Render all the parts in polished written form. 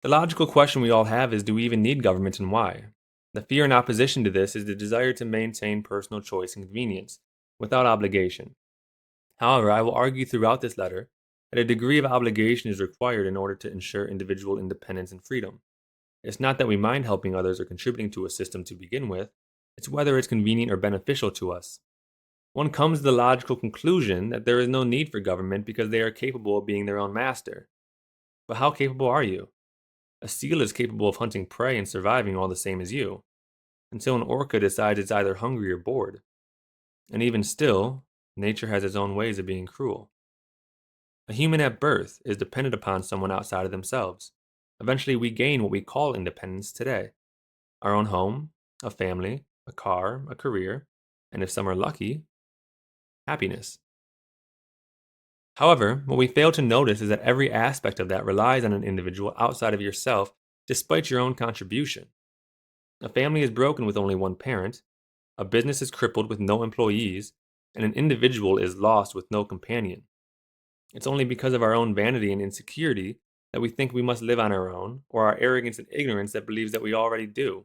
The logical question we all have is, do we even need government and why? The fear in opposition to this is the desire to maintain personal choice and convenience, without obligation. However, I will argue throughout this letter that a degree of obligation is required in order to ensure individual independence and freedom. It's not that we mind helping others or contributing to a system to begin with, it's whether it's convenient or beneficial to us. One comes to the logical conclusion that there is no need for government because they are capable of being their own master. But how capable are you? A seal is capable of hunting prey and surviving all the same as you, until an orca decides it's either hungry or bored. And even still, nature has its own ways of being cruel. A human at birth is dependent upon someone outside of themselves. Eventually, we gain what we call independence today: our own home, a family, a car, a career, and if some are lucky, happiness. However, what we fail to notice is that every aspect of that relies on an individual outside of yourself, despite your own contribution. A family is broken with only one parent, a business is crippled with no employees, and an individual is lost with no companion. It's only because of our own vanity and insecurity that we think we must live on our own, or our arrogance and ignorance that believes that we already do.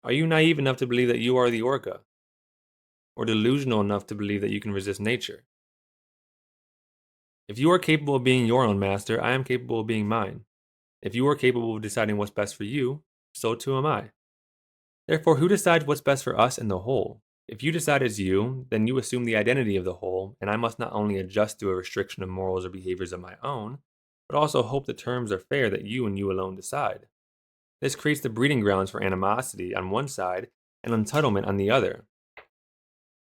Are you naive enough to believe that you are the orca, or delusional enough to believe that you can resist nature? If you are capable of being your own master, I am capable of being mine. If you are capable of deciding what's best for you, so too am I. Therefore, who decides what's best for us in the whole? If you decide it's you, then you assume the identity of the whole, and I must not only adjust to a restriction of morals or behaviors of my own, but also hope the terms are fair that you and you alone decide. This creates the breeding grounds for animosity on one side and entitlement on the other.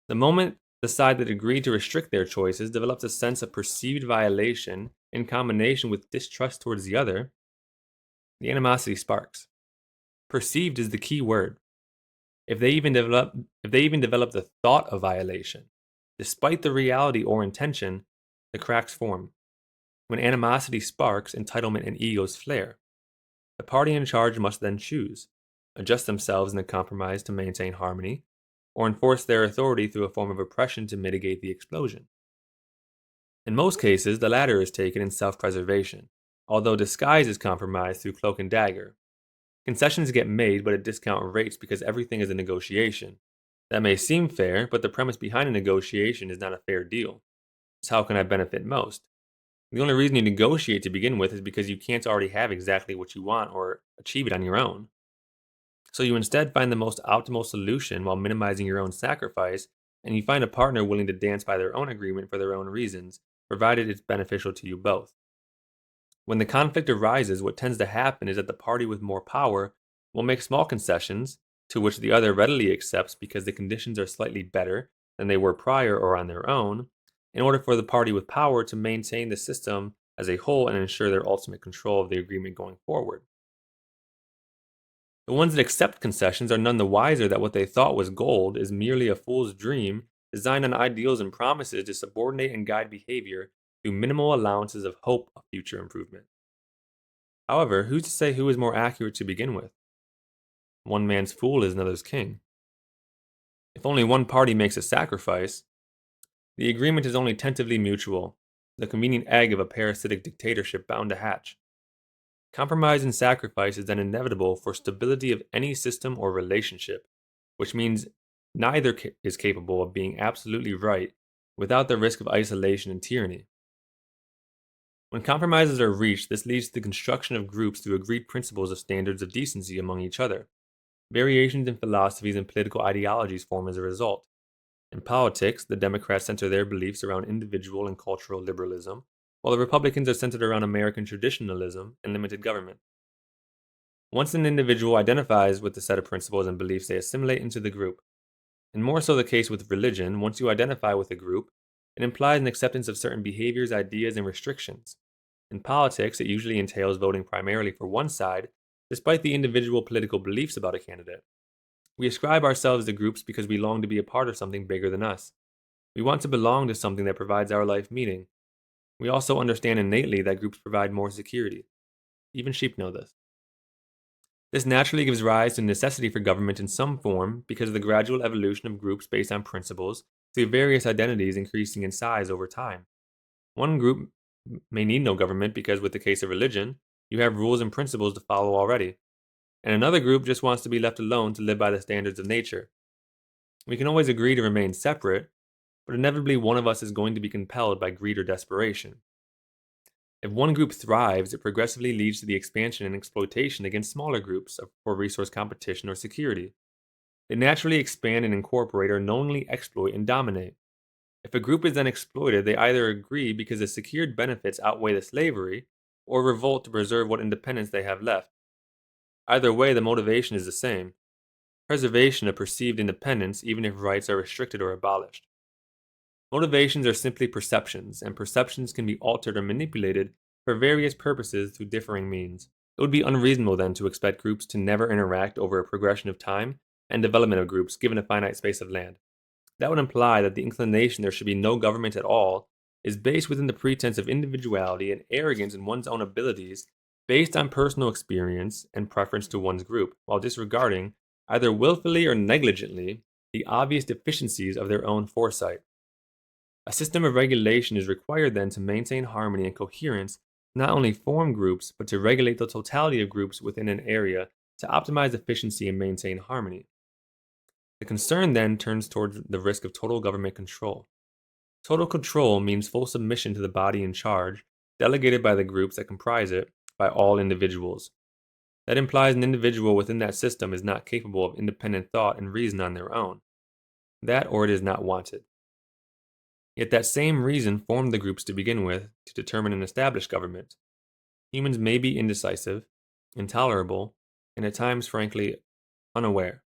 The moment the side that agreed to restrict their choices develops a sense of perceived violation in combination with distrust towards the other, the animosity sparks. Perceived is the key word. If they even develop the thought of violation, despite the reality or intention, the cracks form. When animosity sparks, entitlement and egos flare. The party in charge must then choose, adjust themselves in a compromise to maintain harmony, or enforce their authority through a form of oppression to mitigate the explosion. In most cases, the latter is taken in self-preservation, although disguised as compromise through cloak and dagger. Concessions get made, but at discount rates because everything is a negotiation. That may seem fair, but the premise behind a negotiation is not a fair deal. It's how can I benefit most? The only reason you negotiate to begin with is because you can't already have exactly what you want or achieve it on your own. So you instead find the most optimal solution while minimizing your own sacrifice, and you find a partner willing to dance by their own agreement for their own reasons, provided it's beneficial to you both. When the conflict arises, what tends to happen is that the party with more power will make small concessions, to which the other readily accepts because the conditions are slightly better than they were prior or on their own, in order for the party with power to maintain the system as a whole and ensure their ultimate control of the agreement going forward. The ones that accept concessions are none the wiser that what they thought was gold is merely a fool's dream designed on ideals and promises to subordinate and guide behavior through minimal allowances of hope of future improvement. However, who's to say who is more accurate to begin with? One man's fool is another's king. If only one party makes a sacrifice, the agreement is only tentatively mutual, the convenient egg of a parasitic dictatorship bound to hatch. Compromise and sacrifice is then inevitable for stability of any system or relationship, which means neither is capable of being absolutely right without the risk of isolation and tyranny. When compromises are reached, this leads to the construction of groups through agreed principles of standards of decency among each other. Variations in philosophies and political ideologies form as a result. In politics, the Democrats center their beliefs around individual and cultural liberalism, while the Republicans are centered around American traditionalism and limited government. Once an individual identifies with the set of principles and beliefs, they assimilate into the group. And more so the case with religion, once you identify with a group, it implies an acceptance of certain behaviors, ideas, and restrictions. In politics, it usually entails voting primarily for one side, despite the individual political beliefs about a candidate. We ascribe ourselves to groups because we long to be a part of something bigger than us. We want to belong to something that provides our life meaning. We also understand innately that groups provide more security. Even sheep know this. This naturally gives rise to necessity for government in some form because of the gradual evolution of groups based on principles through various identities increasing in size over time. One group may need no government because, with the case of religion, You have rules and principles to follow already. And another group just wants to be left alone to live by the standards of nature. We can always agree to remain separate, but inevitably one of us is going to be compelled by greed or desperation. If one group thrives, it progressively leads to the expansion and exploitation against smaller groups for resource competition or security. They naturally expand and incorporate or knowingly exploit and dominate. If a group is then exploited, they either agree because the secured benefits outweigh the slavery, or revolt to preserve what independence they have left. Either way, the motivation is the same: preservation of perceived independence, even if rights are restricted or abolished. Motivations are simply perceptions, and perceptions can be altered or manipulated for various purposes through differing means. It would be unreasonable then to expect groups to never interact over a progression of time and development of groups given a finite space of land. That would imply that the inclination there should be no government at all is based within the pretense of individuality and arrogance in one's own abilities based on personal experience and preference to one's group, while disregarding, either willfully or negligently, the obvious deficiencies of their own foresight. A system of regulation is required then to maintain harmony and coherence, not only form groups, but to regulate the totality of groups within an area to optimize efficiency and maintain harmony. The concern then turns towards the risk of total government control. Total control means full submission to the body in charge, delegated by the groups that comprise it, by all individuals. That implies an individual within that system is not capable of independent thought and reason on their own. That or it is not wanted. Yet that same reason formed the groups to begin with to determine and establish government. Humans may be indecisive, intolerable, and at times, frankly, unaware.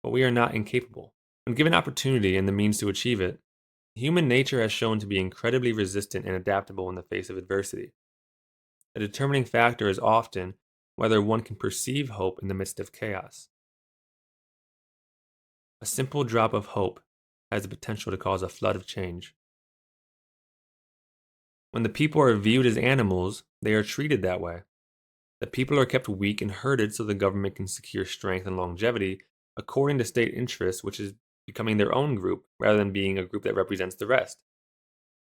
But we are not incapable. When given opportunity and the means to achieve it, human nature has shown to be incredibly resistant and adaptable in the face of adversity. The determining factor is often whether one can perceive hope in the midst of chaos. A simple drop of hope has the potential to cause a flood of change. When the people are viewed as animals, they are treated that way. The people are kept weak and herded so the government can secure strength and longevity according to state interests, which is becoming their own group rather than being a group that represents the rest.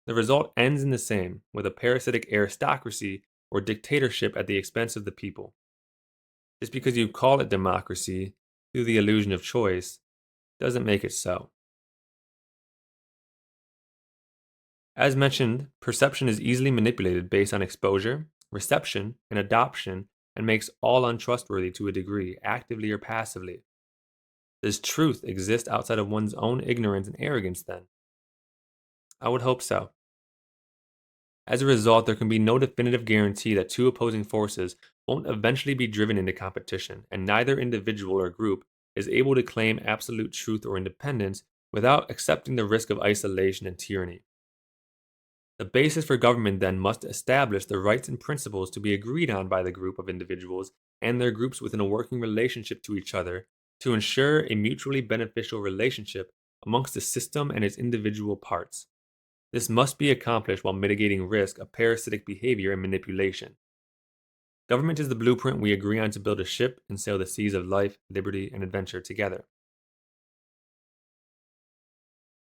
The result ends in the same, with a parasitic aristocracy or dictatorship at the expense of the people. Just because you call it democracy through the illusion of choice doesn't make it so. As mentioned, perception is easily manipulated based on exposure, reception, and adoption, and makes all untrustworthy to a degree, actively or passively. Does truth exist outside of one's own ignorance and arrogance then? I would hope so. As a result, there can be no definitive guarantee that two opposing forces won't eventually be driven into competition, and neither individual or group is able to claim absolute truth or independence without accepting the risk of isolation and tyranny. The basis for government then must establish the rights and principles to be agreed on by the group of individuals and their groups within a working relationship to each other to ensure a mutually beneficial relationship amongst the system and its individual parts. This must be accomplished while mitigating risk of parasitic behavior and manipulation. Government is the blueprint we agree on to build a ship and sail the seas of life, liberty, and adventure together.